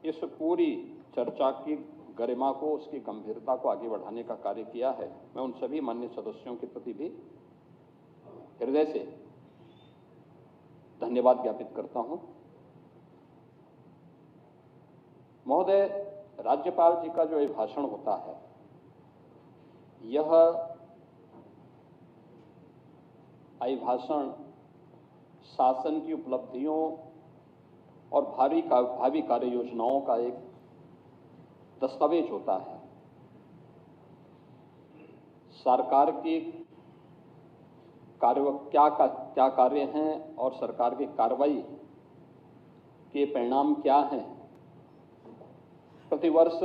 इस पूरी चर्चा की गरिमा को, उसकी गंभीरता को आगे बढ़ाने का कार्य किया है। मैं उन सभी माननीय सदस्यों के प्रति भी हृदय से धन्यवाद ज्ञापित करता हूं। महोदय, राज्यपाल जी का जो ये भाषण होता है, यह अभिभाषण शासन की उपलब्धियों और भावी कार्य योजनाओं का एक दस्तावेज होता है। सरकार के क्या कार्य हैं और सरकार की कार्रवाई के परिणाम क्या हैं, प्रतिवर्ष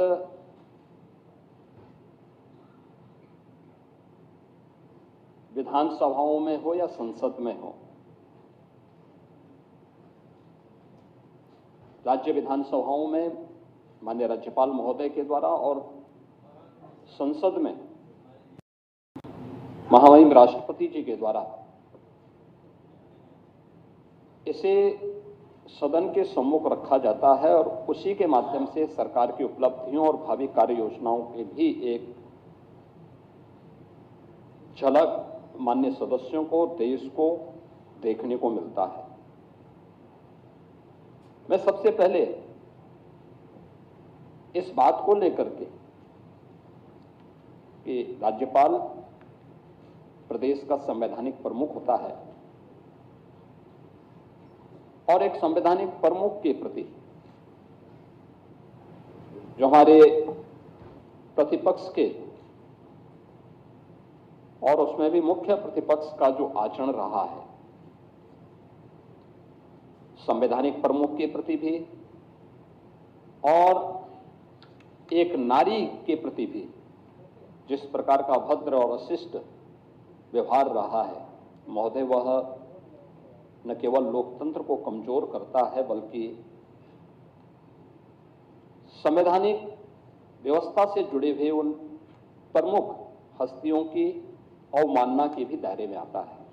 विधानसभाओं में हो या संसद में हो, राज्य विधानसभाओं में माननीय राज्यपाल महोदय के द्वारा और संसद में महामहिम राष्ट्रपति जी के द्वारा इसे सदन के सम्मुख रखा जाता है और उसी के माध्यम से सरकार की उपलब्धियों और भावी कार्य योजनाओं की भी एक झलक माननीय सदस्यों को, देश को देखने को मिलता है। मैं सबसे पहले इस बात को लेकर के कि राज्यपाल प्रदेश का संवैधानिक प्रमुख होता है और एक संवैधानिक प्रमुख के प्रति जो हमारे प्रतिपक्ष के और उसमें भी मुख्य प्रतिपक्ष का जो आचरण रहा है, संवैधानिक प्रमुख के प्रति भी और एक नारी के प्रति भी जिस प्रकार का अभद्र और अशिष्ट व्यवहार रहा है, महोदय, वह न केवल लोकतंत्र को कमजोर करता है बल्कि संवैधानिक व्यवस्था से जुड़े हुए उन प्रमुख हस्तियों की अवमानना के भी दायरे में आता है।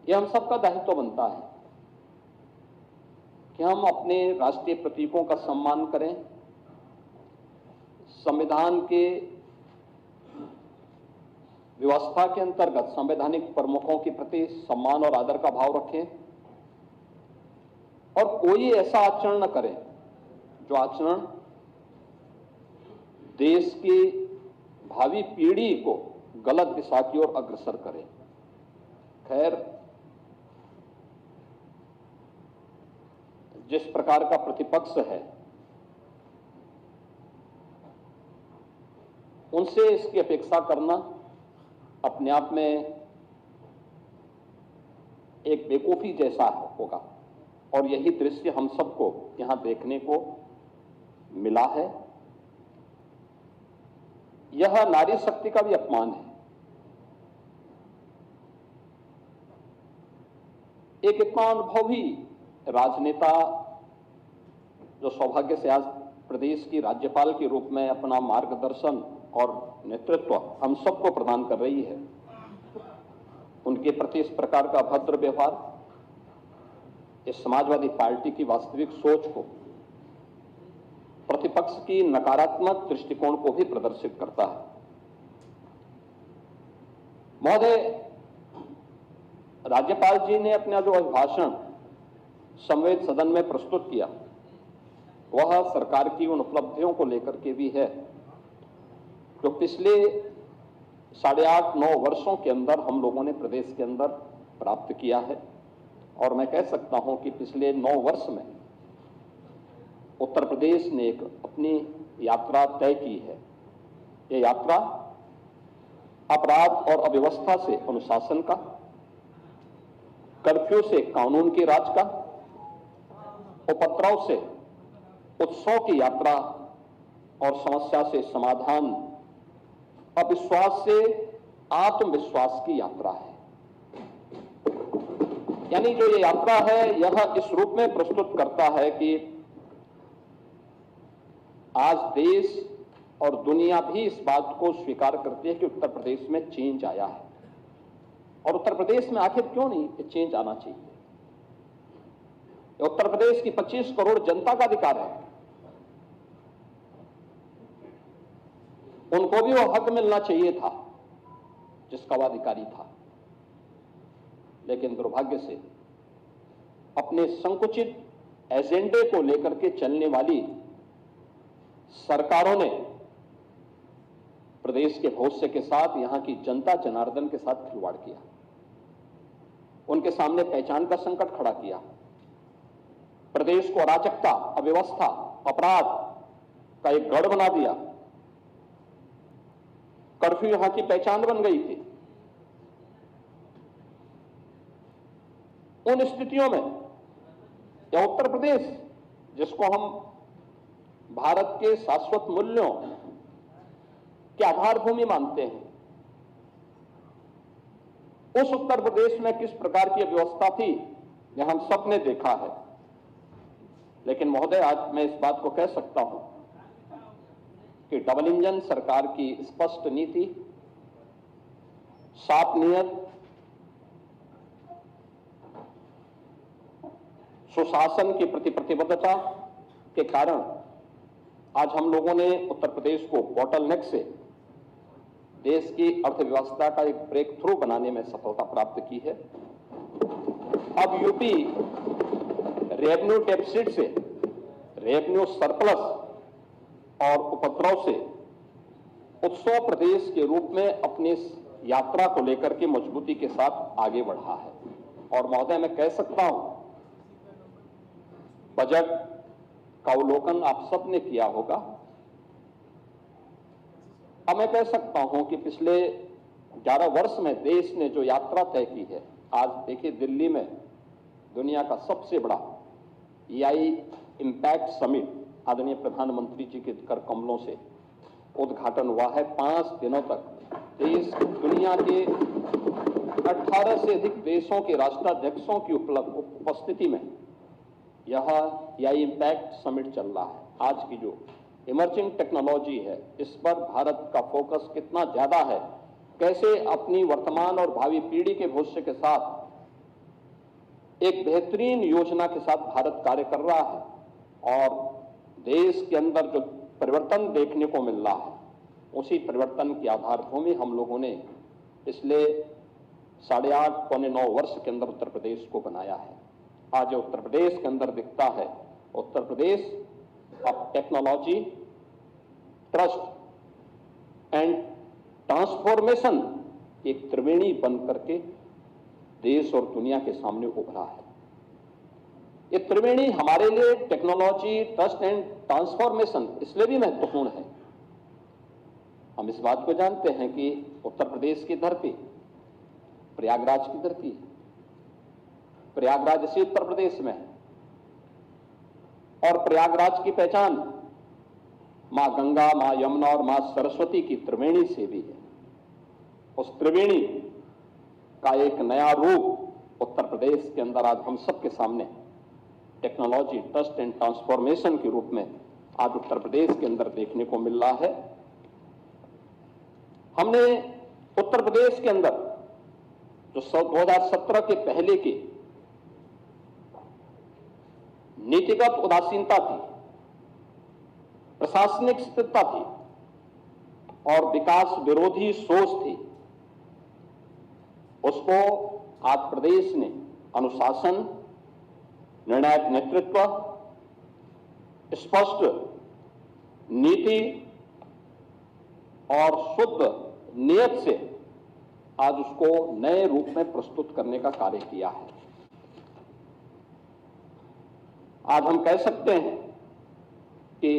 यह हम सबका दायित्व बनता है कि हम अपने राष्ट्रीय प्रतीकों का सम्मान करें, संविधान के व्यवस्था के अंतर्गत संवैधानिक प्रमुखों के प्रति सम्मान और आदर का भाव रखें और कोई ऐसा आचरण न करें जो आचरण देश की भावी पीढ़ी को गलत दिशा की ओर अग्रसर करे। खैर, जिस प्रकार का प्रतिपक्ष है, उनसे इसकी अपेक्षा करना अपने आप में एक बेवकूफी जैसा होगा और यही दृश्य हम सबको यहां देखने को मिला है। यह नारी शक्ति का भी अपमान है। एक इतना अनुभवी राजनेता जो सौभाग्य से आज प्रदेश की राज्यपाल के रूप में अपना मार्गदर्शन और नेतृत्व हम सबको प्रदान कर रही है, उनके प्रति इस प्रकार का अभद्र व्यवहार इस समाजवादी पार्टी की वास्तविक सोच को, प्रतिपक्ष की नकारात्मक दृष्टिकोण को भी प्रदर्शित करता है। महोदय, राज्यपाल जी ने अपना जो अभिभाषण संवैध सदन में प्रस्तुत किया, वह सरकार की उन उपलब्धियों को लेकर के भी है जो पिछले 8.5-9 वर्षों के अंदर हम लोगों ने प्रदेश के अंदर प्राप्त किया है। और मैं कह सकता हूं कि पिछले 9 वर्ष में उत्तर प्रदेश ने एक अपनी यात्रा तय की है। ये यात्रा अपराध और अव्यवस्था से अनुशासन का, कर्फ्यू से कानून के राज का, उपद्रव से उत्सव की यात्रा और समस्या से समाधान, अविश्वास से आत्मविश्वास की यात्रा है। यानी जो ये यात्रा है, यह इस रूप में प्रस्तुत करता है कि आज देश और दुनिया भी इस बात को स्वीकार करती है कि उत्तर प्रदेश में चेंज आया है। और उत्तर प्रदेश में आखिर क्यों नहीं चेंज आना चाहिए? उत्तर प्रदेश की 25 करोड़ जनता का अधिकार है। उनको भी वो हक मिलना चाहिए था जिसका वो अधिकारी था, लेकिन दुर्भाग्य से अपने संकुचित एजेंडे को लेकर के चलने वाली सरकारों ने प्रदेश के भविष्य के साथ, यहां की जनता जनार्दन के साथ खिलवाड़ किया, उनके सामने पहचान का संकट खड़ा किया, प्रदेश को अराजकता, अव्यवस्था, अपराध का एक गढ़ बना दिया। कर्फ्यू यहां की पहचान बन गई थी। उन स्थितियों में या उत्तर प्रदेश, जिसको हम भारत के शाश्वत मूल्यों के आधार भूमि मानते हैं, उस उत्तर प्रदेश में किस प्रकार की व्यवस्था थी यह हम सबने देखा है। लेकिन महोदय, आज मैं इस बात को कह सकता हूं कि डबल इंजन सरकार की स्पष्ट नीति, साफ नियत, सुशासन के प्रति प्रतिबद्धता के कारण आज हम लोगों ने उत्तर प्रदेश को बॉटलनेक से देश की अर्थव्यवस्था का एक ब्रेक थ्रू बनाने में सफलता प्राप्त की है। अब यूपी रेवेन्यू डेफिसिट से रेवेन्यू सरप्लस और उपद्रव से उत्सव प्रदेश के रूप में अपनी यात्रा को लेकर के मजबूती के साथ आगे बढ़ा है। और महोदय, मैं कह सकता हूं, बजट का अवलोकन आप सबने किया होगा। अब मैं कह सकता हूं कि पिछले 11 वर्ष में देश ने जो यात्रा तय की है, आज देखिए दिल्ली में दुनिया का सबसे बड़ा EI इम्पैक्ट समिट आदरणीय प्रधानमंत्री जी के कर कमलों से उद्घाटन हुआ है। 5 दिनों तक देश दुनिया के 18 से अधिक देशों के राष्ट्राध्यक्षों की उपस्थिति में यह EI इम्पैक्ट समिट चल रहा है। आज की जो इमर्जिंग टेक्नोलॉजी है, इस पर भारत का फोकस कितना ज्यादा है, कैसे अपनी वर्तमान और भावी पीढ़ी के भविष्य के साथ एक बेहतरीन योजना के साथ भारत कार्य कर रहा है और देश के अंदर जो परिवर्तन देखने को मिल रहा है, उसी परिवर्तन की आधारभूमि हम लोगों ने पिछले 8.5 पौने 9 वर्ष के अंदर उत्तर प्रदेश को बनाया है। आज उत्तर प्रदेश के अंदर दिखता है, उत्तर प्रदेश अब टेक्नोलॉजी, ट्रस्ट एंड ट्रांसफॉर्मेशन की एक त्रिवेणी बन करके देश और दुनिया के सामने उभरा है। ये त्रिवेणी हमारे लिए टेक्नोलॉजी, ट्रस्ट एंड ट्रांसफॉर्मेशन इसलिए भी महत्वपूर्ण है। हम इस बात को जानते हैं कि उत्तर प्रदेश की धरती प्रयागराज की धरती है, प्रयागराज इसी उत्तर प्रदेश में है और प्रयागराज की पहचान मां गंगा, मां यमुना और मां सरस्वती की त्रिवेणी से भी है। उस त्रिवेणी का एक नया रूप उत्तर प्रदेश के अंदर आज हम सबके सामने टेक्नोलॉजी, ट्रस्ट एंड ट्रांसफॉर्मेशन के रूप में आज उत्तर प्रदेश के अंदर देखने को मिल रहा है। हमने उत्तर प्रदेश के अंदर जो 2017 के पहले की नीतिगत उदासीनता थी, प्रशासनिक स्थिरता थी और विकास विरोधी सोच थी, उसको आज प्रदेश ने अनुशासन, निर्णायक नेतृत्व, स्पष्ट नीति और शुद्ध नियत से आज उसको नए रूप में प्रस्तुत करने का कार्य किया है। आज हम कह सकते हैं कि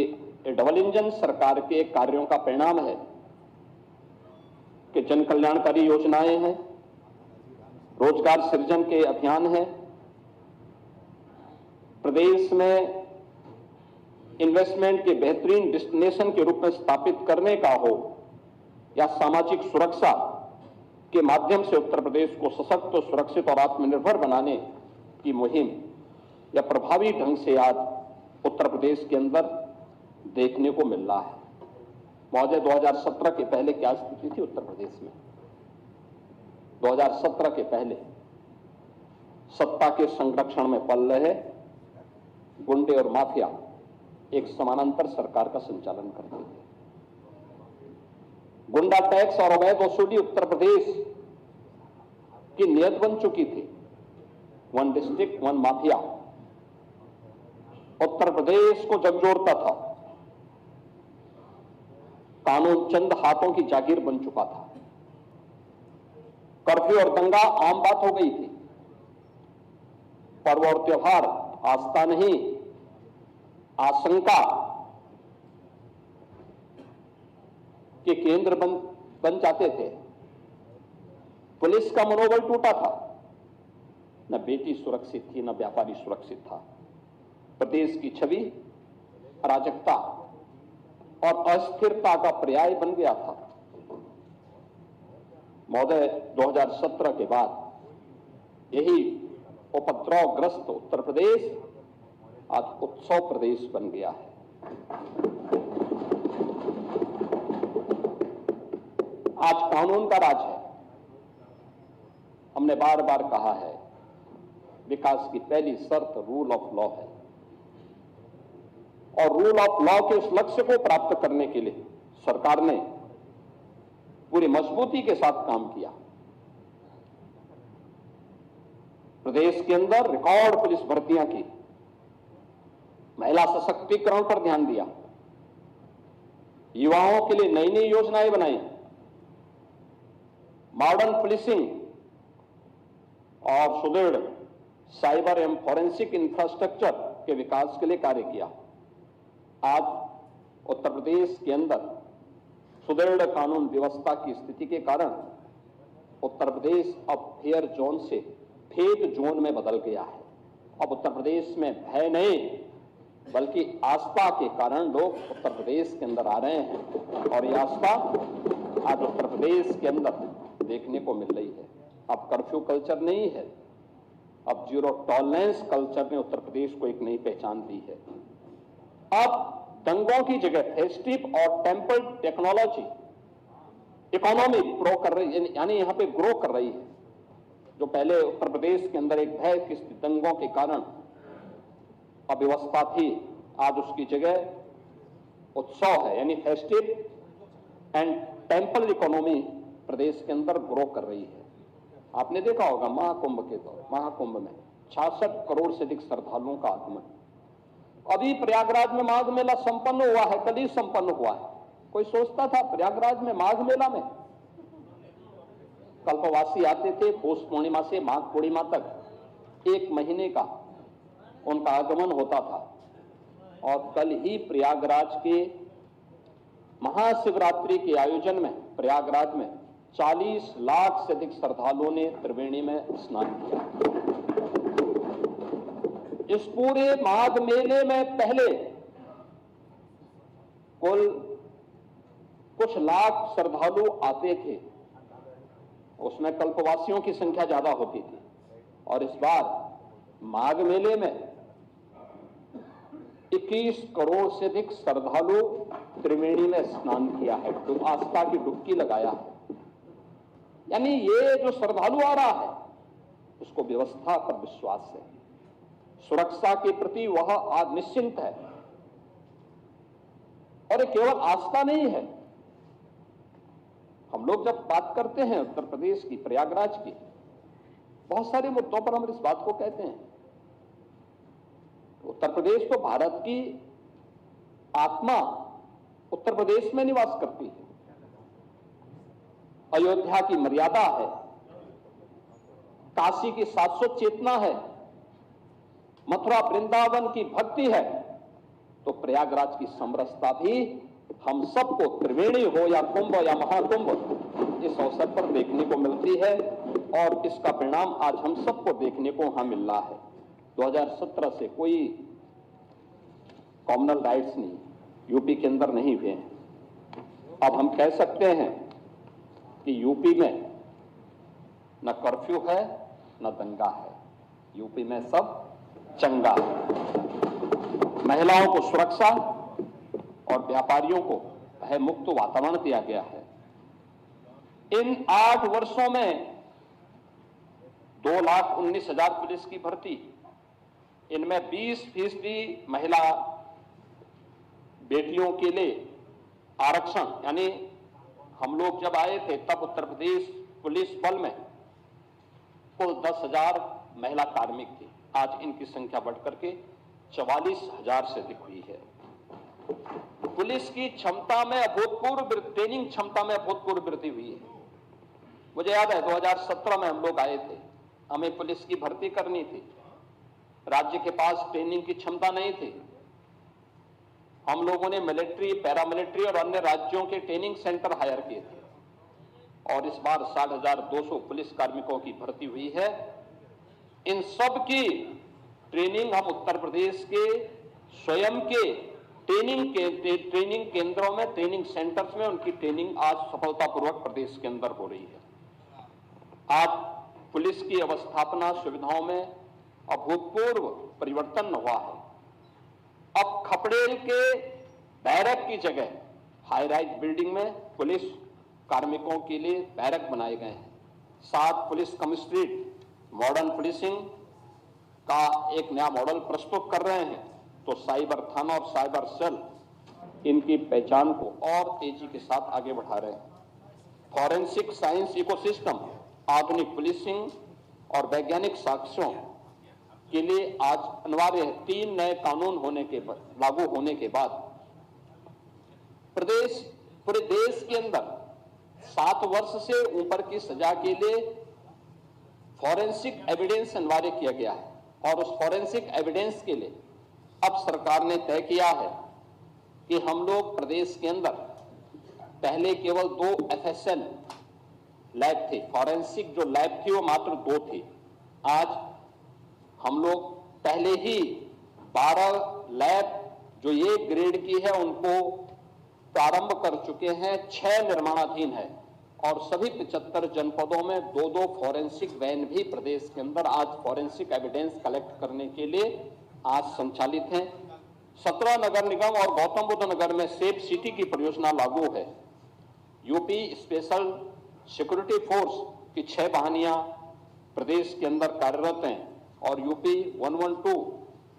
डबल इंजन सरकार के कार्यों का परिणाम है कि जन कल्याणकारी योजनाएं हैं, रोजगार सृजन के अभियान हैं, प्रदेश में इन्वेस्टमेंट के बेहतरीन डेस्टिनेशन के रूप में स्थापित करने का हो या सामाजिक सुरक्षा के माध्यम से उत्तर प्रदेश को सशक्त, सुरक्षित और आत्मनिर्भर बनाने की मुहिम या प्रभावी ढंग से आज उत्तर प्रदेश के अंदर देखने को मिल रहा है। महोदय, 2017 के पहले क्या स्थिति थी उत्तर प्रदेश में? 2017 के पहले सत्ता के संरक्षण में पल रहे गुंडे और माफिया एक समानांतर सरकार का संचालन करते थे। गुंडा टैक्स और अवैध वसूली उत्तर प्रदेश की नियत बन चुकी थी। One district one mafia Uttar Pradesh को झकझोरता था। कानून चंद हाथों की जागीर बन चुका था। कर्फ्यू और दंगा आम बात हो गई थी। पर्व और त्योहार आस्था नहीं, आशंका के केंद्र बन जाते थे। पुलिस का मनोबल टूटा था। न बेटी सुरक्षित थी, न व्यापारी सुरक्षित था। प्रदेश की छवि अराजकता और अस्थिरता का पर्याय बन गया था। महोदय, 2017 के बाद यही उपद्रवग्रस्त उत्तर प्रदेश आज उत्सव प्रदेश बन गया है। आज कानून का राज है। हमने बार बार कहा है, विकास की पहली शर्त रूल ऑफ लॉ है और रूल ऑफ लॉ के उस लक्ष्य को प्राप्त करने के लिए सरकार ने पूरी मजबूती के साथ काम किया। प्रदेश के अंदर रिकॉर्ड पुलिस भर्तियां की, महिला सशक्तिकरण पर ध्यान दिया, युवाओं के लिए नई नई योजनाएं बनाई, मॉडर्न पुलिसिंग और सुदृढ़ साइबर एवं फॉरेंसिक इंफ्रास्ट्रक्चर के विकास के लिए कार्य किया। आज उत्तर प्रदेश के अंदर सुदृढ़ कानून व्यवस्था की स्थिति के कारण उत्तर प्रदेश अब फेयर जोन से फेक जोन में बदल गया है। अब उत्तर प्रदेश में भय नहीं बल्कि आस्था के कारण लोग उत्तर प्रदेश के अंदर आ रहे हैं और यह आस्था आज उत्तर प्रदेश के अंदर देखने को मिल रही है। अब कर्फ्यू कल्चर नहीं है, अब जीरो टॉलरेंस कल्चर ने उत्तर प्रदेश को एक नई पहचान दी है। अब दंगों की जगह फेस्टिव और टेम्पल टेक्नोलॉजी इकोनॉमी ग्रो कर रही है, यानी यहां पे ग्रो कर रही है। जो पहले उत्तर प्रदेश के अंदर एक भय की दंगों के कारण अव्यवस्था थी, आज उसकी जगह उत्सव है, यानी फेस्टिव एंड टेम्पल इकोनॉमी प्रदेश के अंदर ग्रो कर रही है। आपने देखा होगा महाकुंभ में 66 करोड़ से अधिक श्रद्धालुओं का आगमन। अभी प्रयागराज में माघ मेला संपन्न हुआ है, कल ही संपन्न हुआ है। कोई सोचता था प्रयागराज में माघ मेला में कल्पवासी आते थे, पौष पूर्णिमा से माघ पूर्णिमा तक 1 महीने का उनका आगमन होता था। और कल ही प्रयागराज के महाशिवरात्रि के आयोजन में प्रयागराज में 40 लाख से अधिक श्रद्धालुओं ने त्रिवेणी में स्नान किया। इस पूरे माघ मेले में पहले कुल कुछ लाख श्रद्धालु आते थे, उसमें कल्पवासियों की संख्या ज्यादा होती थी। और इस बार माघ मेले में 21 करोड़ से अधिक श्रद्धालु त्रिवेणी में स्नान किया है, तो आस्था की डुबकी लगाया है। यानी ये जो श्रद्धालु आ रहा है उसको व्यवस्था पर विश्वास है, सुरक्षा के प्रति वह आज निश्चिंत है। और ये केवल आस्था नहीं है। हम लोग जब बात करते हैं उत्तर प्रदेश की, प्रयागराज की, बहुत सारे मुद्दों पर हम इस बात को कहते हैं। उत्तर प्रदेश तो भारत की आत्मा उत्तर प्रदेश में निवास करती है। अयोध्या की मर्यादा है, काशी की शाश्वत चेतना है, मथुरा वृंदावन की भक्ति है, तो प्रयागराज की समरसता भी हम सबको त्रिवेणी हो या कुंभ या महाकुंभ इस अवसर पर देखने को मिलती है। और इसका परिणाम आज हम सबको देखने को वहां मिल रहा है। 2017 से कोई कॉमनल राइट्स नहीं यूपी के अंदर नहीं हुए हैं। अब हम कह सकते हैं कि यूपी में न कर्फ्यू है न दंगा है, यूपी में सब चंगा है। महिलाओं को सुरक्षा और व्यापारियों को भय मुक्त वातावरण दिया गया है। इन 8 वर्षों में 2,19,000 पुलिस की भर्ती, इनमें 20% महिला बेटियों के लिए आरक्षण, यानी हम लोग जब आए थे तब उत्तर प्रदेश पुलिस बल में कुल 10,000 महिला कार्मिक थे। आज इनकी संख्या बढ़कर के 44,000 से अधिक हुई है। पुलिस की क्षमता में अभूतपूर्व ट्रेनिंग क्षमता में अभूतपूर्व वृद्धि हुई है। मुझे याद है 2017 में हम लोग आए थे, हमें पुलिस की भर्ती करनी थी, राज्य के पास ट्रेनिंग की क्षमता नहीं थी। हम लोगों ने मिलिट्री, पैरामिलिट्री और अन्य राज्यों के ट्रेनिंग सेंटर हायर किए थे और इस बार 60,200 पुलिस कार्मिकों की भर्ती हुई है। इन सब की ट्रेनिंग हम उत्तर प्रदेश के स्वयं के ट्रेनिंग केंद्रों में, ट्रेनिंग सेंटर्स में उनकी ट्रेनिंग आज सफलतापूर्वक प्रदेश के अंदर हो रही है। आज पुलिस की अवस्थापना सुविधाओं में अभूतपूर्व परिवर्तन हुआ है। अब खपड़ेल के बैरक की जगह हाई राइज बिल्डिंग में पुलिस कार्मिकों के लिए बैरक बनाए गए हैं। 7 पुलिस कमिश्नरेट मॉडर्न पुलिसिंग का एक नया मॉडल प्रस्तुत कर रहे हैं। तो साइबर थाना और साइबर सेल इनकी पहचान को और तेजी के साथ आगे बढ़ा रहे हैं। फॉरेंसिक साइंस इकोसिस्टम, आधुनिक पुलिसिंग और वैज्ञानिक साक्ष्यों के लिए आज अनिवार्य है। 3 नए कानून लागू होने के बाद पूरे देश के अंदर 7 वर्ष से ऊपर की सजा के लिए फॉरेंसिक एविडेंस अनिवार्य किया गया है और उस फॉरेंसिक एविडेंस के लिए अब सरकार ने तय किया है कि हम लोग प्रदेश के अंदर पहले केवल 2 FSL लैब थे, फॉरेंसिक जो लैब थी वो मात्र 2 थी। आज हम लोग पहले ही 12 लैब जो ये ग्रेड की है उनको प्रारंभ कर चुके हैं, 6 निर्माणाधीन है और सभी 75 जनपदों में 2-2 फॉरेंसिक वैन भी प्रदेश के अंदर आज फॉरेंसिक एविडेंस कलेक्ट करने के लिए आज संचालित हैं। 17 नगर निगम और गौतम बुद्ध नगर में सेफ सिटी की परियोजना लागू है। यूपी स्पेशल सिक्योरिटी फोर्स की 6 वाहिनियां प्रदेश के अंदर कार्यरत हैं और यूपी 112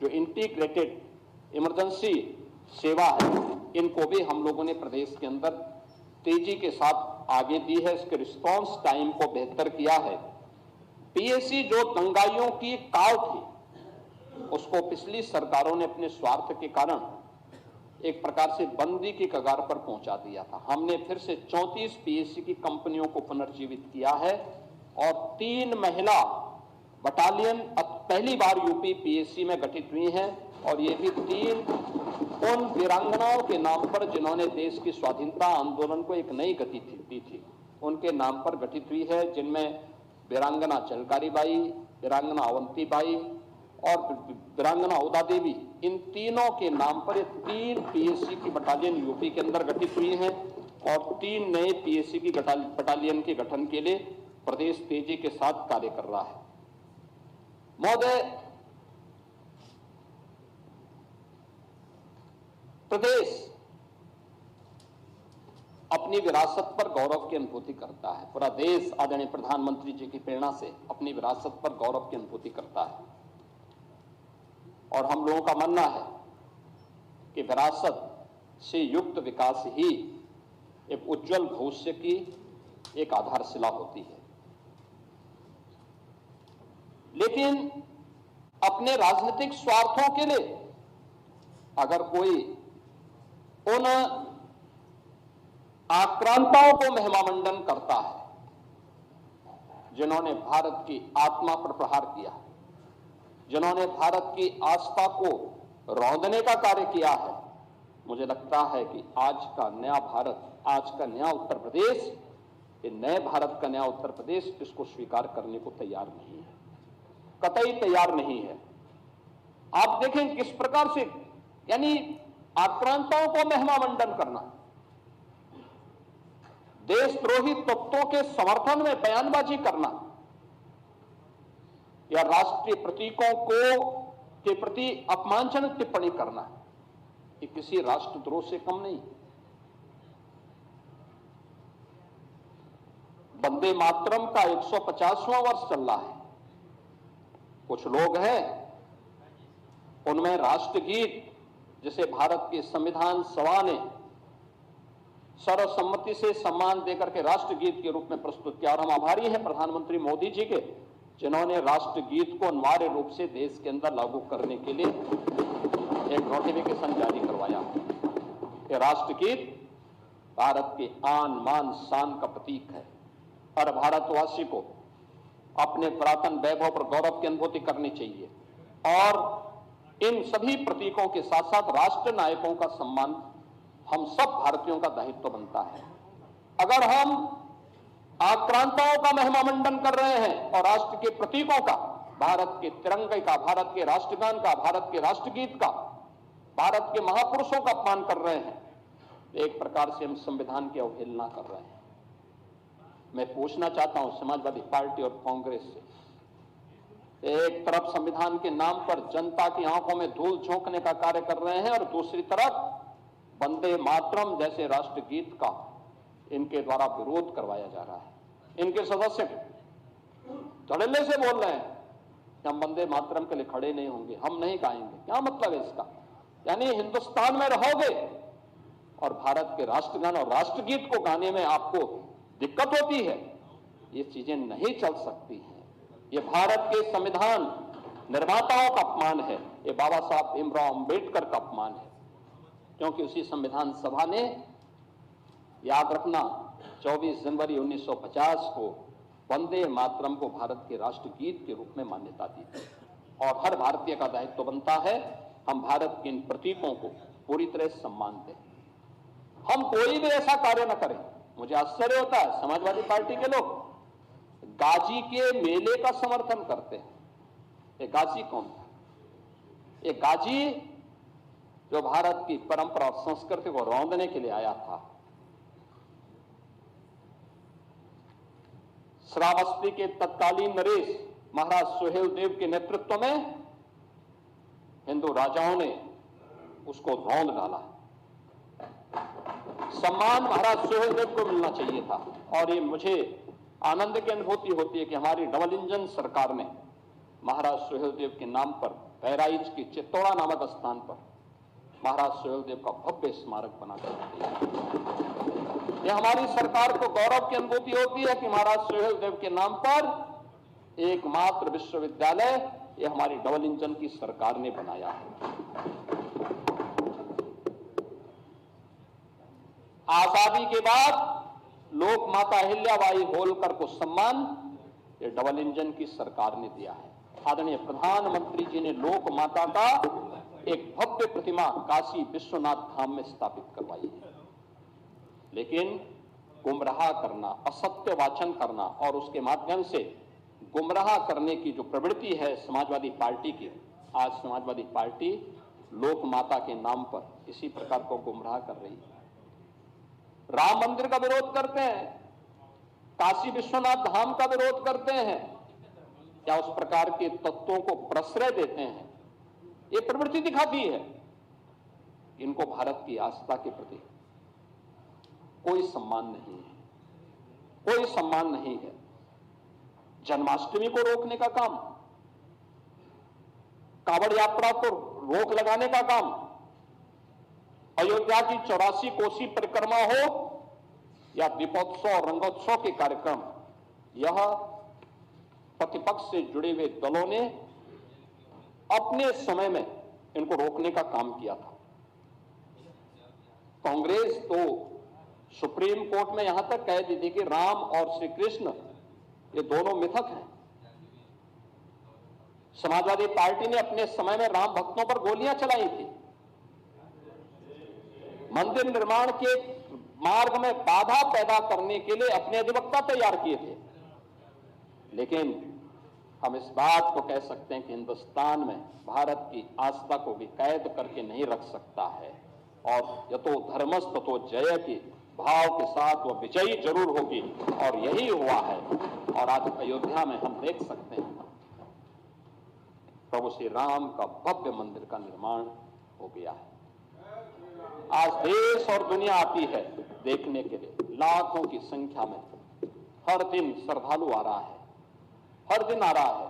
जो इंटीग्रेटेड इमरजेंसी सेवा है, इनको भी हम लोगों ने प्रदेश के अंदर तेजी के साथ आगे दी है। इसके रिस्पांस टाइम को बेहतर किया है। पीएसी जो दंगाइयों की काल थी उसको पिछली सरकारों ने अपने स्वार्थ के कारण एक प्रकार से बंदी की कगार पर पहुंचा दिया था। हमने फिर से 34 पीएसी की कंपनियों को पुनर्जीवित किया है और 3 महिला बटालियन अब पहली बार यूपी पीएसी में गठित हुई हैं और ये भी 3 उन वीरांगनाओं के नाम पर जिन्होंने देश की स्वाधीनता आंदोलन को एक नई गति दी थी, उनके नाम पर गठित हुई है, जिनमें वीरांगना चलकारी बाई, वीरांगना अवंती बाई और वीरांगना उदा देवी, इन तीनों के नाम पर 3 पीएसी की बटालियन यूपी के अंदर गठित हुई हैं और 3 नए पीएसी की बटालियन के गठन के लिए प्रदेश तेजी के साथ कार्य कर रहा है। महोदय, प्रदेश अपनी विरासत पर गौरव की अनुभूति करता है। पूरा देश आदरणीय प्रधानमंत्री जी की प्रेरणा से अपनी विरासत पर गौरव की अनुभूति करता है और हम लोगों का मानना है कि विरासत से युक्त विकास ही एक उज्जवल भविष्य की एक आधारशिला होती है। लेकिन अपने राजनीतिक स्वार्थों के लिए अगर कोई उन आक्रांताओं को महिमामंडन करता है जिन्होंने भारत की आत्मा पर प्रहार किया, जिन्होंने भारत की आस्था को रौंदने का कार्य किया है, मुझे लगता है कि आज का नया भारत, आज का नया उत्तर प्रदेश, ये नए भारत का नया उत्तर प्रदेश इसको स्वीकार करने को तैयार नहीं है, कतई तैयार नहीं है। आप देखें किस प्रकार से, यानी आक्रांताओं को महिमामंडन करना, देशद्रोही तत्वों के समर्थन में बयानबाजी करना या राष्ट्रीय प्रतीकों के प्रति अपमानजनक टिप्पणी करना, ये किसी राष्ट्रद्रोह से कम नहीं। वंदे मातरम का 150वां वर्ष चल रहा है। कुछ लोग हैं उनमें राष्ट्रगीत, जिसे भारत की संविधान सभा ने सर्वसम्मति से सम्मान देकर के राष्ट्रगीत के रूप में प्रस्तुत किया। और हम आभारी हैं प्रधानमंत्री मोदी जी के, जिन्होंने राष्ट्रगीत को अनिवार्य रूप से देश के अंदर लागू करने के लिए एक नोटिफिकेशन जारी करवाया। ये राष्ट्रगीत भारत के आन मान शान का प्रतीक है और भारतवासी को अपने पुरातन वैभव पर गौरव की अनुभूति करनी चाहिए। और इन सभी प्रतीकों के साथ साथ राष्ट्र नायकों का सम्मान हम सब भारतीयों का दायित्व बनता है। अगर हम आक्रांताओं का महिमा मंडन कर रहे हैं और राष्ट्र के प्रतीकों का, भारत के तिरंगे का, भारत के राष्ट्रगान का, भारत के राष्ट्रगीत का, भारत के महापुरुषों का अपमान कर रहे हैं, एक प्रकार से हम संविधान की अवहेलना कर रहे हैं। मैं पूछना चाहता हूं समाजवादी पार्टी और कांग्रेस से, एक तरफ संविधान के नाम पर जनता की आंखों में धूल झोंकने का कार्य कर रहे हैं और दूसरी तरफ वंदे मातरम जैसे राष्ट्रगीत का इनके द्वारा विरोध करवाया जा रहा है। इनके सदस्य धड़ल्ले से बोल रहे हैं कि हम वंदे मातरम के लिए खड़े नहीं होंगे, हम नहीं गाएंगे। क्या मतलब है इसका? यानी हिंदुस्तान में रहोगे और भारत के राष्ट्रगान और राष्ट्रगीत को गाने में आपको दिक्कत होती है, ये चीजें नहीं चल सकती हैं। ये भारत के संविधान निर्माताओं का अपमान है, ये बाबा साहब भीमराव अंबेडकर का अपमान है, क्योंकि उसी संविधान सभा ने, याद रखना, 24 जनवरी 1950 को वंदे मातरम को भारत के राष्ट्रगीत के रूप में मान्यता दी थी। और हर भारतीय का दायित्व बनता है हम भारत के इन प्रतीकों को पूरी तरह सम्मान दें। हम कोई भी ऐसा कार्य न करें। मुझे आश्चर्य होता है समाजवादी पार्टी के लोग गाजी के मेले का समर्थन करते हैं। ये गाजी कौन था? ये गाजी जो भारत की परंपरा और संस्कृति को रौंदने के लिए आया था। श्रावस्ती के तत्कालीन नरेश महाराज सुहेल देव के नेतृत्व में हिंदू राजाओं ने उसको रौंद डाला। सम्मान महाराज सुहेल देव को मिलना चाहिए था। और ये मुझे आनंद की अनुभूति होती है कि हमारी डबल इंजन सरकार ने महाराज सुहेल देव के नाम पर बहराइच की चित्तौड़ा नामक स्थान पर महाराज सुहेल देव का भव्य स्मारक बनाकर दिया। यह हमारी सरकार को गौरव की अनुभूति होती है कि महाराज सुहेल देव के नाम पर एकमात्र विश्वविद्यालय ये हमारी डबल इंजन की सरकार ने बनाया है। आजादी के बाद लोक माता अहिल्याबाई होलकर को सम्मान ये डबल इंजन की सरकार ने दिया है। आदरणीय प्रधानमंत्री जी ने लोक माता का एक भव्य प्रतिमा काशी विश्वनाथ धाम में स्थापित करवाई है। लेकिन गुमराह करना, असत्य वाचन करना और उसके माध्यम से गुमराह करने की जो प्रवृत्ति है समाजवादी पार्टी की, आज समाजवादी पार्टी लोक माता के नाम पर इसी प्रकार को गुमराह कर रही है। राम मंदिर का विरोध करते हैं, काशी विश्वनाथ धाम का विरोध करते हैं, क्या उस प्रकार के तत्वों को प्रश्रय देते हैं। ये प्रवृत्ति दिखाती है इनको भारत की आस्था के प्रति कोई सम्मान नहीं है, कोई सम्मान नहीं है। जन्माष्टमी को रोकने का काम, कांवड़ यात्रा को रोक लगाने का काम, अयोध्या की 84 कोसी परिक्रमा हो या दीपोत्सव और रंगोत्सव के कार्यक्रम, यह प्रतिपक्ष से जुड़े हुए दलों ने अपने समय में इनको रोकने का काम किया था। कांग्रेस तो सुप्रीम कोर्ट में यहां तक कह दी थी कि राम और श्री कृष्ण ये दोनों मिथक हैं। समाजवादी पार्टी ने अपने समय में राम भक्तों पर गोलियां चलाई थी, मंदिर निर्माण के मार्ग में बाधा पैदा करने के लिए अपने अधिवक्ता तैयार किए थे। लेकिन हम इस बात को कह सकते हैं कि हिंदुस्तान में भारत की आस्था को भी कैद करके नहीं रख सकता है और यतो धर्मस् ततो जय के भाव के साथ वह विजयी जरूर होगी। और यही हुआ है। और आज अयोध्या में हम देख सकते हैं प्रभु श्री राम का भव्य मंदिर का निर्माण हो गया है। आज देश और दुनिया आती है देखने के लिए, लाखों की संख्या में हर दिन श्रद्धालु आ रहा है, हर दिन आ रहा है,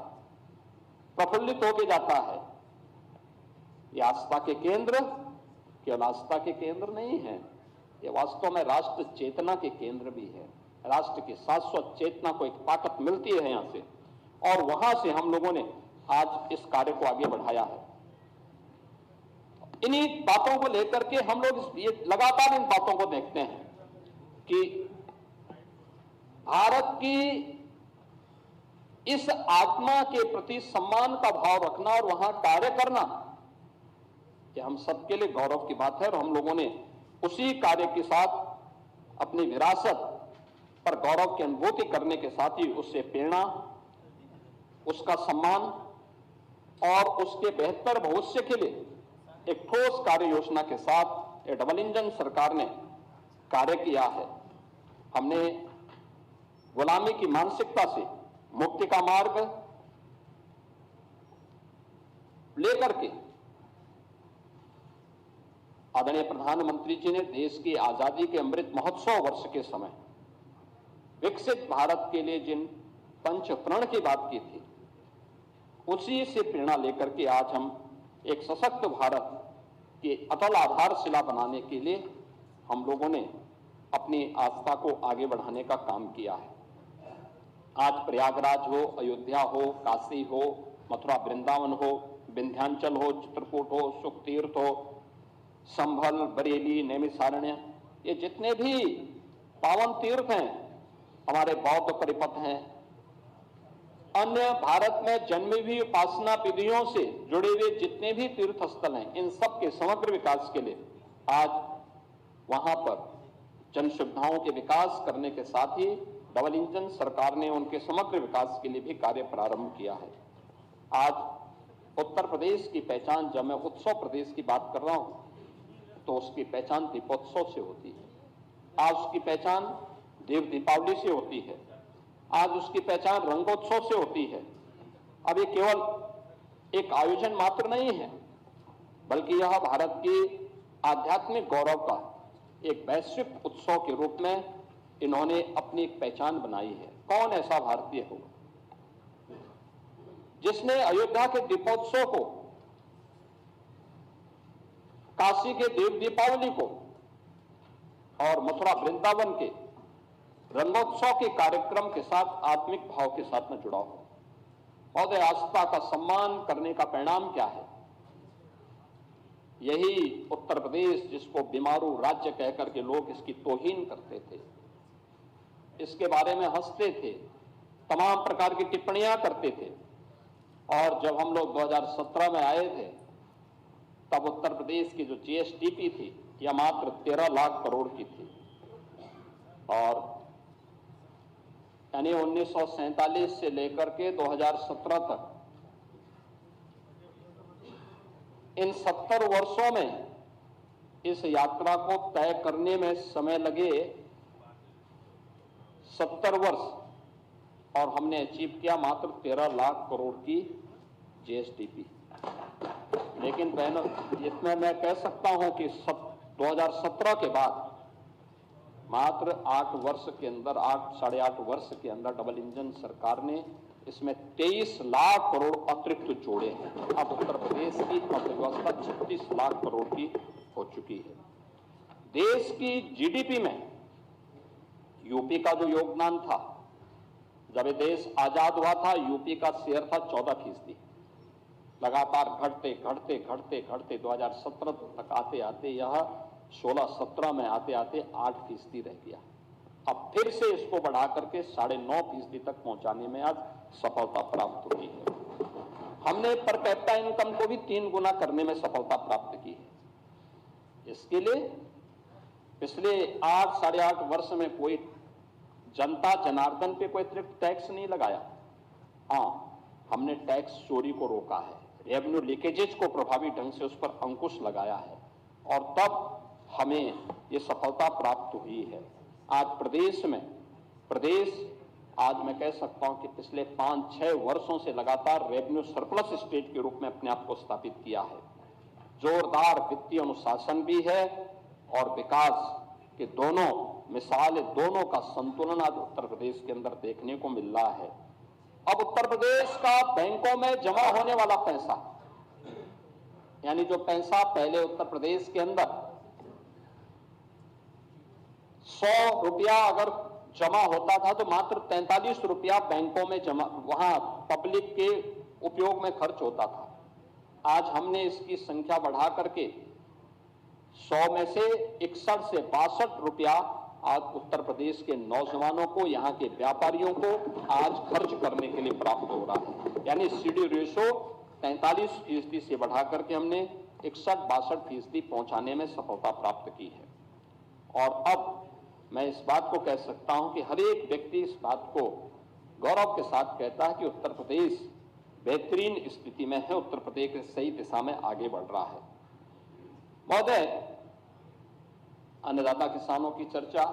प्रफुल्लित होके जाता है। ये आस्था के केंद्र केवल आस्था के केंद्र नहीं है, ये वास्तव में राष्ट्र चेतना के केंद्र भी है। राष्ट्र की शाश्वत चेतना को एक ताकत मिलती है यहां से, और वहां से हम लोगों ने आज इस कार्य को आगे बढ़ाया है। इन्हीं बातों को लेकर के हम लोग ये लगातार इन बातों को देखते हैं कि भारत की इस आत्मा के प्रति सम्मान का भाव रखना और वहां कार्य करना, ये हम सबके लिए गौरव की बात है। और हम लोगों ने उसी कार्य के साथ अपनी विरासत पर गौरव की अनुभूति करने के साथ ही उससे प्रेरणा, उसका सम्मान और उसके बेहतर भविष्य के लिए एक ठोस कार्य योजना के साथ ये डबल इंजन सरकार ने कार्य किया है। हमने गुलामी की मानसिकता से मुक्ति का मार्ग लेकर के आदरणीय प्रधानमंत्री जी ने देश की आजादी के अमृत महोत्सव वर्ष के समय विकसित भारत के लिए जिन पंच प्रण की बात की थी, उसी से प्रेरणा लेकर के आज हम एक सशक्त भारत की अटल आधारशिला बनाने के लिए हम लोगों ने अपनी आस्था को आगे बढ़ाने का काम किया है। आज प्रयागराज हो, अयोध्या हो, काशी हो, मथुरा वृंदावन हो, विंध्याचल हो, चित्रकूट हो, सुखतीर्थ हो, संभल, बरेली, नैमिषारण्य, ये जितने भी पावन तीर्थ हैं, हमारे बौद्ध परिपथ हैं, अन्य भारत में जन्मी हुई उपासना विधियों से जुड़े हुए जितने भी तीर्थ स्थल हैं, इन सब के समग्र विकास के लिए आज वहां पर जन सुविधाओं के विकास करने के साथ ही डबल इंजन सरकार ने उनके समग्र विकास के लिए भी कार्य प्रारंभ किया है। आज उत्तर प्रदेश की पहचान, जब मैं उत्सव प्रदेश की बात कर रहा हूं, तो उसकी पहचान दीपोत्सव से होती है। आज उसकी पहचान देव दीपावली से होती है। आज उसकी पहचान रंगोत्सव से होती है। अब ये केवल एक आयोजन मात्र नहीं है, बल्कि यह भारत के आध्यात्मिक गौरव का एक वैश्विक उत्सव के रूप में इन्होंने अपनी एक पहचान बनाई है। कौन ऐसा भारतीय होगा जिसने अयोध्या के दीपोत्सव को, काशी के देव दीपावली को और मथुरा वृंदावन के रंगोत्सव के कार्यक्रम के साथ आत्मिक भाव के साथ में जुड़ा हो? और आस्था का सम्मान करने का परिणाम क्या है? यही उत्तर प्रदेश, जिसको बीमारू राज्य कहकर के लोग इसकी तौहीन करते थे, इसके बारे में हंसते थे, तमाम प्रकार की टिप्पणियां करते थे, और जब हम लोग 2017 में आए थे, तब उत्तर प्रदेश की जो जीएसडीपी थी, यह मात्र 13 लाख करोड़ की थी। और यानी 1947 से लेकर के 2017 तक इन 70 वर्षों में इस यात्रा को तय करने में समय लगे 70 वर्ष, और हमने अचीव किया मात्र 13 लाख करोड़ की जीएसडीपी। लेकिन बहनों, इसमें मैं कह सकता हूं कि 2017 के बाद मात्र 8 वर्ष के अंदर, 8-8.5 वर्ष के अंदर डबल इंजन सरकार ने इसमें 23 लाख करोड़ अतिरिक्त जोड़े हैं। अब उत्तर प्रदेश की अर्थव्यवस्था 36 लाख करोड़ की हो चुकी है। देश की जीडीपी में यूपी का जो योगदान था, जब ये देश आजाद हुआ था, यूपी का शेयर था 14%। लगातार घटते घटते घटते घटते 2017 तक आते आते यह 16-17 में आते आते 8% रह गया। अब फिर से इसको बढ़ा करके 9.5% तक पहुंचाने में आज सफलता प्राप्त हुई है। हमने पर कैपिटा इनकम को भी 3 गुना करने में सफलता प्राप्त की है। इसके लिए पिछले 8-8.5 वर्ष में कोई जनता जनार्दन पे कोई अतिरिक्त टैक्स नहीं लगाया। हाँ, हमने टैक्स चोरी को रोका है, रेवेन्यू लीकेजेज को प्रभावी ढंग से उस पर अंकुश लगाया है, और तब हमें ये सफलता प्राप्त हुई है। आज प्रदेश आज मैं कह सकता हूं कि पिछले 5-6 वर्षों से लगातार रेवेन्यू सरप्लस स्टेट के रूप में अपने आप को स्थापित किया है। जोरदार वित्तीय अनुशासन भी है और विकास के दोनों मिसाल, दोनों का संतुलन आज उत्तर प्रदेश के अंदर देखने को मिल रहा है। अब उत्तर प्रदेश का बैंकों में जमा होने वाला पैसा यानी जो पैसा पहले उत्तर प्रदेश के अंदर 100 रुपया अगर जमा होता था तो मात्र 43 रुपया बैंकों में जमा, वहां पब्लिक के उपयोग में खर्च होता था। आज हमने इसकी संख्या बढ़ा करके 100 में से 61 से 62 रुपया आज उत्तर प्रदेश के नौजवानों को, यहाँ के व्यापारियों को आज खर्च करने के लिए प्राप्त हो रहा है। यानी सीडी रेशो 43% से बढ़ा करके हमने 61-62% पहुंचाने में सफलता प्राप्त की है। और अब मैं इस बात को कह सकता हूं कि हर एक व्यक्ति इस बात को गौरव के साथ कहता है कि उत्तर प्रदेश बेहतरीन स्थिति में है, उत्तर प्रदेश सही दिशा में आगे बढ़ रहा है। महोदय, अन्नदाता किसानों की चर्चा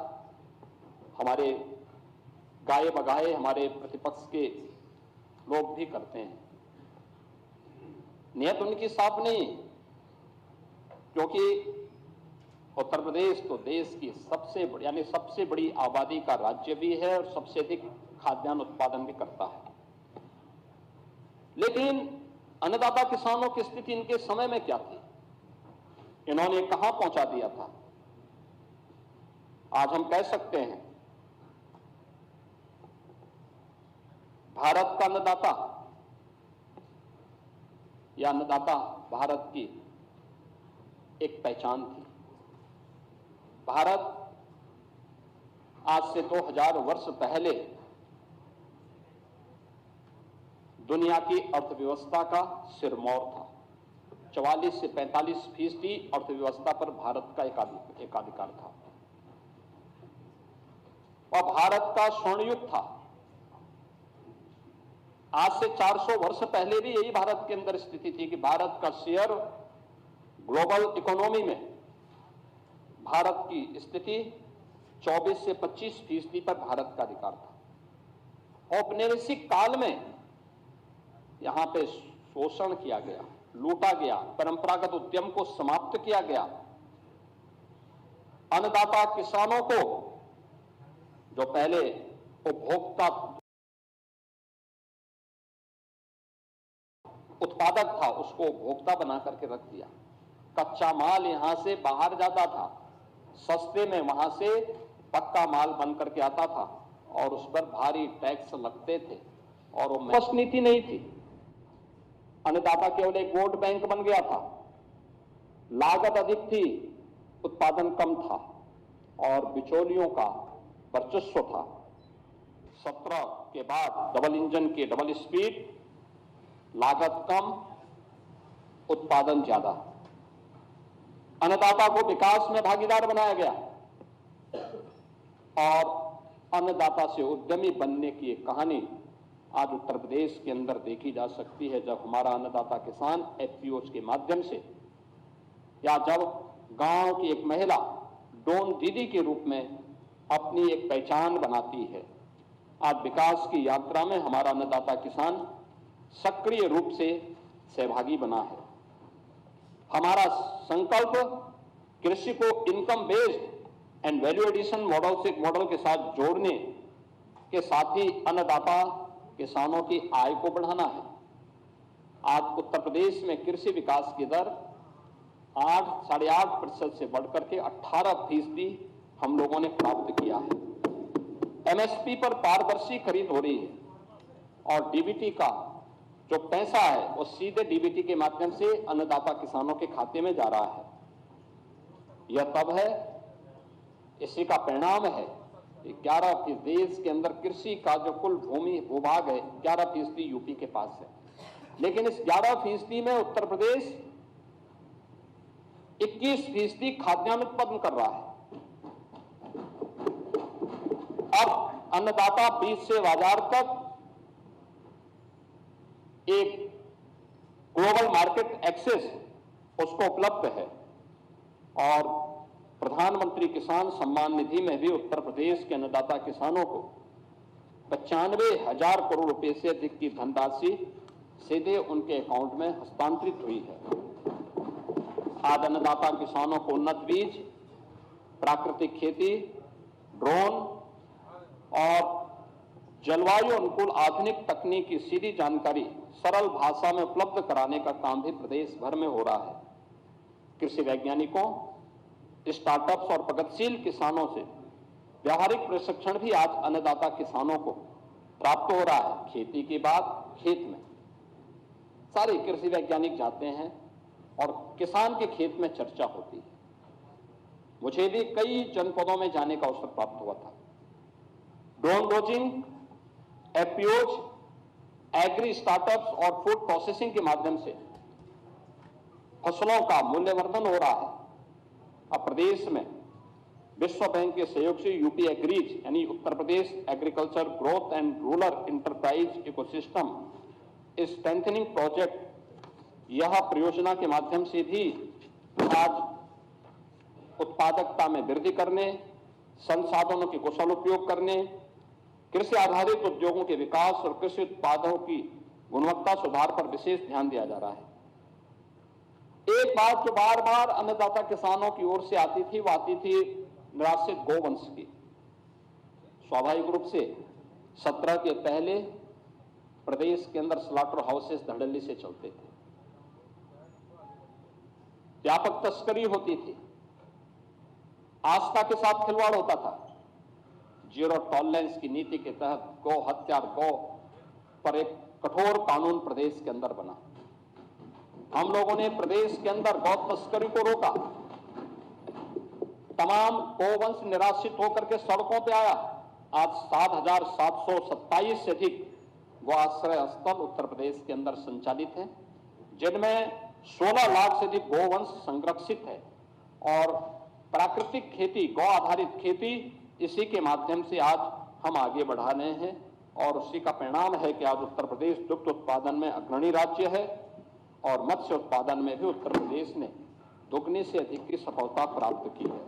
हमारे गाए बगाए हमारे प्रतिपक्ष के लोग भी करते हैं। नियत उनकी साफ नहीं, क्योंकि उत्तर प्रदेश तो देश की सबसे बड़ी आबादी का राज्य भी है और सबसे अधिक खाद्यान्न उत्पादन भी करता है। लेकिन अन्नदाता किसानों की स्थिति इनके समय में क्या थी, इन्होंने कहां पहुंचा दिया था? आज हम कह सकते हैं भारत का अन्नदाता या अन्नदाता भारत की एक पहचान थी। भारत आज से 2000 वर्ष पहले दुनिया की अर्थव्यवस्था का सिरमौर था। 44 से 45% अर्थव्यवस्था पर भारत का एकाधिकार था और भारत का स्वर्ण युग था। आज से 400 वर्ष पहले भी यही भारत के अंदर स्थिति थी कि भारत का शेयर ग्लोबल इकोनॉमी में भारत की स्थिति 24 से 25% पर भारत का अधिकार था। औपनिवेशिक काल में यहां पे शोषण किया गया, लूटा गया, परंपरागत उद्यम को समाप्त किया गया। अन्नदाता किसानों को, जो पहले उपभोक्ता उत्पादक था, उसको उपभोक्ता बना करके रख दिया। कच्चा माल यहां से बाहर जाता था, सस्ते में वहां से पक्का माल बन करके आता था और उस पर भारी टैक्स लगते थे और वो महसूस नीति नहीं थी। अन्नदाता केवल एक वोट बैंक बन गया था। लागत अधिक थी, उत्पादन कम था और बिचौलियों का वर्चस्व था। 17 के बाद डबल इंजन के डबल स्पीड, लागत कम, उत्पादन ज्यादा। अन्नदाता को विकास में भागीदार बनाया गया और अन्नदाता से उद्यमी बनने की एक कहानी आज उत्तर प्रदेश के अंदर देखी जा सकती है। जब हमारा अन्नदाता किसान एफपीओज के माध्यम से, या जब गांव की एक महिला ड्रोन दीदी के रूप में अपनी एक पहचान बनाती है। आज विकास की यात्रा में हमारा अन्नदाता किसान सक्रिय रूप से सहभागी बना है। हमारा संकल्प कृषि को income based and value edition model के साथ जोड़ने के साथ ही अन्नदाता किसानों की आय को बढ़ाना है। आज उत्तर प्रदेश में कृषि विकास की दर 8-8.5% से बढ़कर के 18% हम लोगों ने प्राप्त किया है। एमएसपी पर पारदर्शी खरीद हो रही है और डीबीटी का जो पैसा है वो सीधे डीबीटी के माध्यम से अन्नदाता किसानों के खाते में जा रहा है। यह तब है, इसी का परिणाम है 11% देश के अंदर कृषि का जो कुल भूमि भूभाग है 11% यूपी के पास है, लेकिन इस 11% में उत्तर प्रदेश 21% खाद्यान्न उत्पादन कर रहा है। अब अन्नदाता बीज से बाजार तक एक ग्लोबल मार्केट एक्सेस उसको उपलब्ध है और प्रधानमंत्री किसान सम्मान निधि में भी उत्तर प्रदेश के अन्नदाता किसानों को 95,000 करोड़ रुपए से अधिक की धनराशि सीधे उनके अकाउंट में हस्तांतरित हुई है। आज अन्नदाता किसानों को उन्नत बीज, प्राकृतिक खेती, ड्रोन और जलवायु अनुकूल आधुनिक तकनीक की सीधी जानकारी सरल भाषा में उपलब्ध कराने का काम भी प्रदेश भर में हो रहा है। कृषि वैज्ञानिकों, स्टार्टअप्स और प्रगतिशील किसानों से व्यावहारिक प्रशिक्षण भी आज अन्नदाता किसानों को प्राप्त हो रहा है। खेती के बाद खेत में सारे कृषि वैज्ञानिक जाते हैं और किसान के खेत में चर्चा होती है। मुझे भी कई जनपदों में जाने का अवसर प्राप्त हुआ था। Drone dosing, FPOs, agri startups और फूड प्रोसेसिंग के माध्यम से फसलों का मूल्यवर्धन हो रहा है। अब प्रदेश में विश्व बैंक के सहयोग से यूपी एग्रीज यानी Uttar Pradesh agriculture growth and rural enterprise ecosystem strengthening project, यह परियोजना के माध्यम से भी आज उत्पादकता में वृद्धि करने, संसाधनों के कुशल उपयोग करने, कृषि आधारित उद्योगों के विकास और कृषि उत्पादों की गुणवत्ता सुधार पर विशेष ध्यान दिया जा रहा है। एक बात जो बार बार अन्नदाता किसानों की ओर से आती थी, वो आती थी निराश्रित गौवंश की। स्वाभाविक रूप से 17 के पहले प्रदेश के अंदर स्लॉटर हाउसेस धड़ल्ले से चलते थे, व्यापक तस्करी होती थी, आस्था के साथ खिलवाड़ होता था। जीरो टॉलरेंस की नीति के तहत गौ हत्या, गौ पर एक कठोर कानून प्रदेश के अंदर बना। हम लोगों ने प्रदेश के अंदर गौ तस्करी को रोका। तमाम गौवंश निराश्रित होकर के सड़कों पे आया। आज 7,727 से अधिक गौ आश्रय स्थल उत्तर प्रदेश के अंदर संचालित हैं, जिनमें 16 लाख से अधिक गौवंश संरक्षित है। और प्राकृतिक खेती, गौ आधारित खेती, इसी के माध्यम से आज हम आगे बढ़ा रहे हैं और उसी का परिणाम है कि आज उत्तर प्रदेश दुग्ध उत्पादन में अग्रणी राज्य है और मत्स्य उत्पादन में भी उत्तर प्रदेश ने दुगने से अधिक की सफलता प्राप्त की है।